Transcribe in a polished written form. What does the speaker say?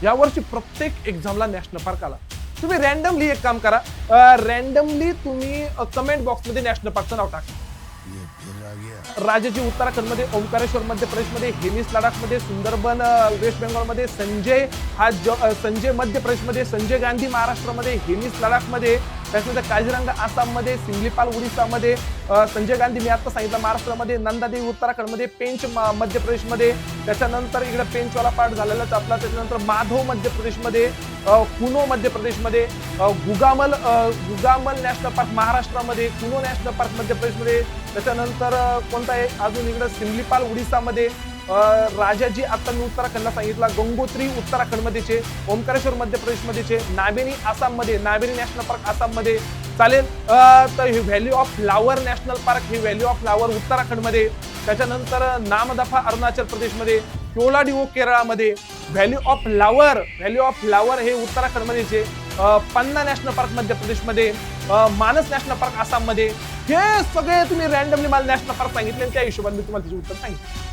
यावर्षी प्रत्येक एक्झामला national park आला. तुम्ही रॅन्डमली एक काम करा, रॅन्डमली तुम्ही कमेंट बॉक्समध्ये नॅशनल पार्कचं नाव टाका. राजाजी उत्तराखंडमध्ये, ओंकारेश्वर मध्य प्रदेशमध्ये, हेमिस लडाखमध्ये, सुंदरबन वेस्ट बेंगॉलमध्ये, संजय मध्य प्रदेशमध्ये, संजय गांधी महाराष्ट्रामध्ये, हेमिस लडाखमध्ये, त्याच्यानंतर काझीरंगा आसाममध्ये, सिमलीपाल उडीसामध्ये, संजय गांधी मी आता सांगितलं महाराष्ट्रामध्ये, नंदादेवी उत्तराखंडमध्ये, पेंच मध्य प्रदेशमध्ये, त्याच्यानंतर इकडे पेंचवाला पार्ट झालेलाच आपला, त्याच्यानंतर माधव मध्य प्रदेशमध्ये, कुनो मध्य प्रदेशमध्ये, गुगामल नॅशनल पार्क महाराष्ट्रामध्ये, कुनो नॅशनल पार्क मध्य प्रदेशमध्ये, त्याच्यानंतर कोणता आहे अजून इकडे सिमलीपाल उडीसामध्ये, राजाजी आता मी उत्तराखंडला सांगितला, गंगोत्री उत्तराखंडमध्येचे, ओंकारेश्वर मध्य प्रदेशमध्येचे, नाबेनी आसाममध्ये, नाबेनी नॅशनल पार्क आसाममध्ये. चालेल. तर हे valley of flower national park, हे व्हॅली ऑफ फ्लावर उत्तराखंडमध्ये, त्याच्यानंतर नामदफा अरुणाचल प्रदेशमध्ये, केवलाडिओ केरळमध्ये, व्हॅली ऑफ फ्लावर हे उत्तराखंडमध्येचे, पन्ना नॅशनल पार्क मध्य प्रदेशमध्ये, मानस नॅशनल पार्क आसाममध्ये. हे सगळे तुम्ही रॅन्डमली मला नॅशनल पार्क सांगितले, त्या हिशोबाने मी तुम्हाला त्याचे उत्तर सांगितले.